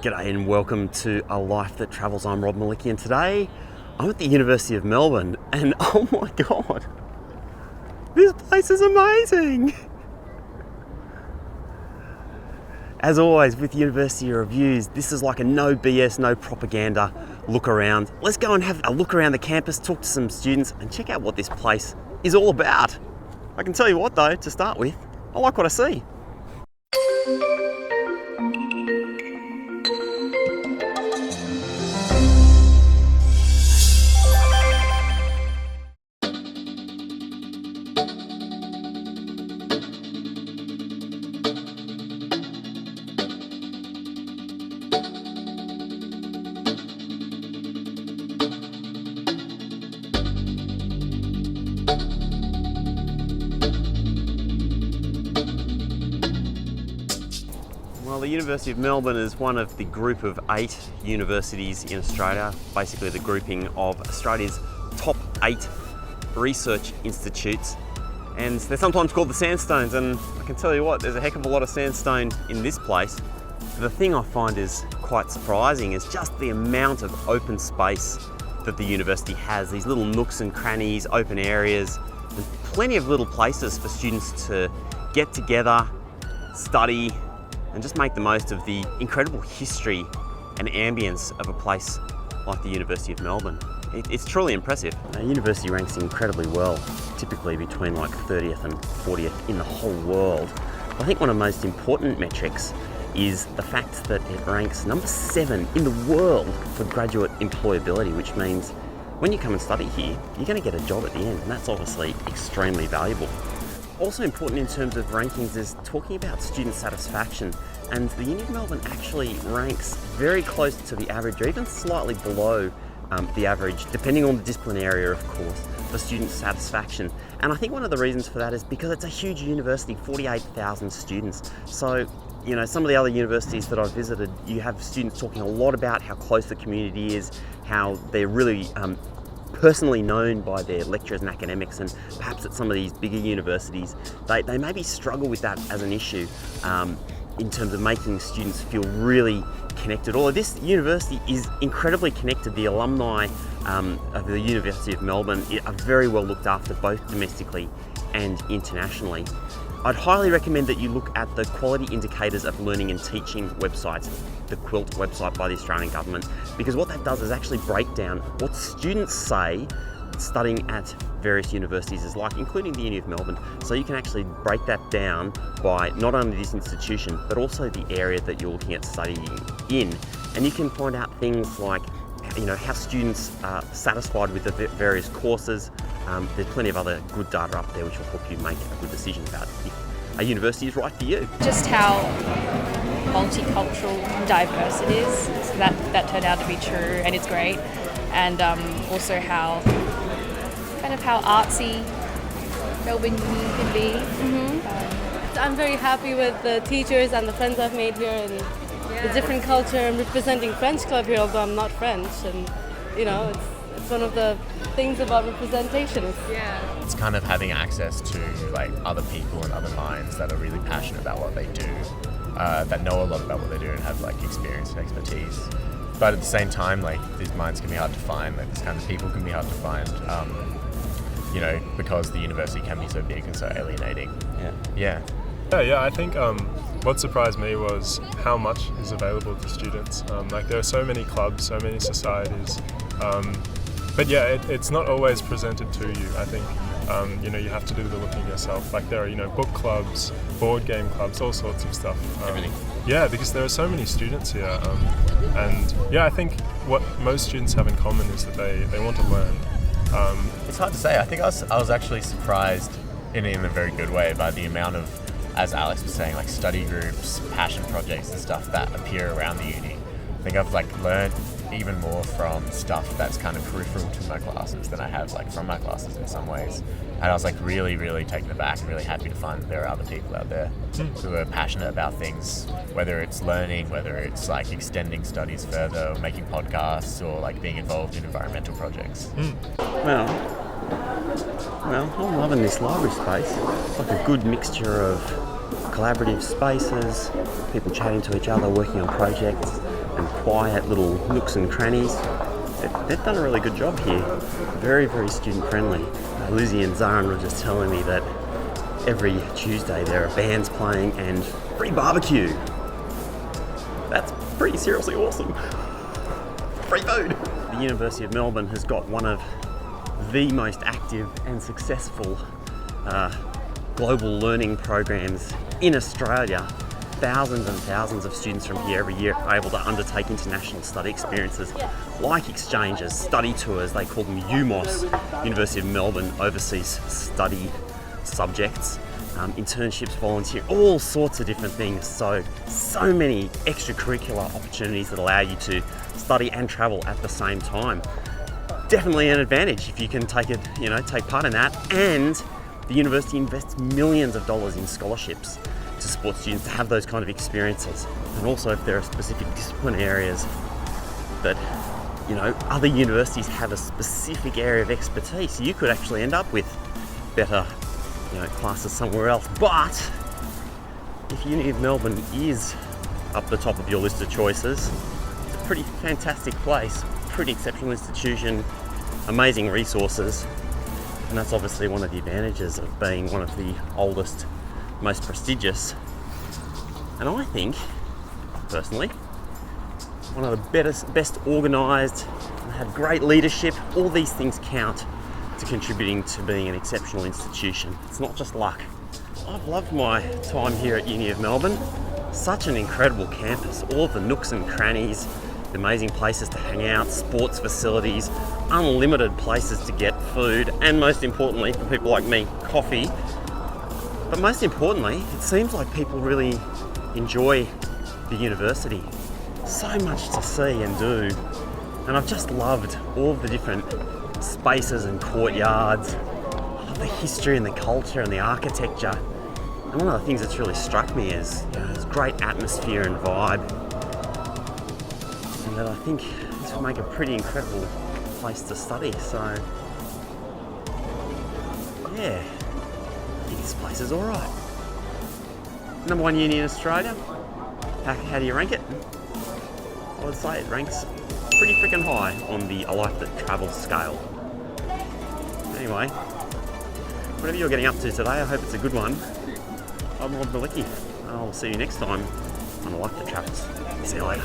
G'day and welcome to A Life That Travels. I'm Rob Malicki and today I'm at the University of Melbourne and oh my god, this place is amazing! As always with University Reviews, this is like a no BS, no propaganda look around. Let's go and have a look around the campus, talk to some students and check out what this place is all about. I can tell you what though, to start with, I like what I see. Well, the University of Melbourne is one of the group of 8 universities in Australia, basically the grouping of Australia's top 8 research institutes. And they're sometimes called the sandstones, and I can tell you what, there's a heck of a lot of sandstone in this place. The thing I find is quite surprising is just the amount of open space that the university has. These little nooks and crannies, open areas, and plenty of little places for students to get together, study, and just make the most of the incredible history and ambience of a place like the University of Melbourne. It's truly impressive. Our university ranks incredibly well, typically between like 30th and 40th in the whole world. I think one of the most important metrics is the fact that it ranks number 7 in the world for graduate employability, which means when you come and study here, you're going to get a job at the end, and that's obviously extremely valuable. Also important in terms of rankings is talking about student satisfaction, and the Uni of Melbourne actually ranks very close to the average, or even slightly below the average, depending on the discipline area, of course, for student satisfaction. And I think one of the reasons for that is because it's a huge university, 48,000 students. So, you know, some of the other universities that I've visited, you have students talking a lot about how close the community is, how they're really personally known by their lecturers and academics, and perhaps at some of these bigger universities, they maybe struggle with that as an issue in terms of making students feel really connected. Although this university is incredibly connected, the alumni of the University of Melbourne are very well looked after, both domestically and internationally. I'd highly recommend that you look at the Quality Indicators of Learning and Teaching website, the QUILT website by the Australian government, because what that does is actually break down what students say studying at various universities is like, including the Uni of Melbourne. So you can actually break that down by not only this institution, but also the area that you're looking at studying in. And you can find out things like, you know, how students are satisfied with the various courses. There's plenty of other good data up there which will help you make a good decision about if a university is right for you. Just how multicultural, diverse it is. So that turned out to be true, and it's great. And also how artsy Melbourne Uni can be. Mm-hmm. I'm very happy with the teachers and the friends I've made here, and the different culture. I'm representing French Club here, although I'm not French, and you know, it's one of the things about representation. It's kind of having access to like other people and other minds that are really passionate about what they do, that know a lot about what they do and have like experience and expertise. But at the same time, like these minds can be hard to find, like these kind of people can be hard to find, you know, because the university can be so big and so alienating. Yeah, I think what surprised me was how much is available to students. Like there are so many clubs, so many societies, but yeah, it's not always presented to you. I think you know, you have to do the looking yourself. Like there are, you know, book clubs, board game clubs, all sorts of stuff. Everything. Yeah, because there are so many students here, and yeah, I think what most students have in common is that they want to learn. It's hard to say. I think I was actually surprised in a very good way by the amount of, as Alex was saying, like study groups, passion projects and stuff that appear around the uni. I think I've like learned even more from stuff that's kind of peripheral to my classes than I have like from my classes in some ways. And I was like really, really taken aback and really happy to find that there are other people out there who are passionate about things, whether it's learning, whether it's like extending studies further, or making podcasts, or like being involved in environmental projects. Well, I'm loving this library space. It's like a good mixture of collaborative spaces, people chatting to each other, working on projects, and quiet little nooks and crannies. They've done a really good job here. Very, very student friendly. Lizzie and Zaran were just telling me that every Tuesday there are bands playing and free barbecue. That's pretty seriously awesome. Free food. The University of Melbourne has got one of the most active and successful global learning programs in Australia. Thousands and thousands of students from here every year are able to undertake international study experiences like exchanges, study tours. They call them UMOS, University of Melbourne Overseas Study Subjects, internships, volunteering, all sorts of different things. So many extracurricular opportunities that allow you to study and travel at the same time. Definitely an advantage if you can take part in that. And the university invests millions of dollars in scholarships to support students to have those kind of experiences. And also if there are specific discipline areas that, other universities have a specific area of expertise, you could actually end up with better, classes somewhere else. But if Uni of Melbourne is up the top of your list of choices, it's a pretty fantastic place, pretty exceptional institution, amazing resources, and that's obviously one of the advantages of being one of the oldest, most prestigious, and I think, personally, one of the best organised, and had great leadership. All these things count to contributing to being an exceptional institution. It's not just luck. I've loved my time here at Uni of Melbourne. Such an incredible campus, all of the nooks and crannies, the amazing places to hang out, sports facilities, unlimited places to get food, and most importantly, for people like me, coffee. But most importantly, it seems like people really enjoy the university. So much to see and do. And I've just loved all of the different spaces and courtyards. I love the history and the culture and the architecture. And one of the things that's really struck me is this great atmosphere and vibe. And that I think this would make a pretty incredible place to study. So, yeah. This place is alright. Number one uni in Australia. How do you rank it? I would say it ranks pretty freaking high on the A Life That Travels scale. Anyway, whatever you're getting up to today, I hope it's a good one. I'm Malicki. I'll see you next time on A Life That Travels. See you later.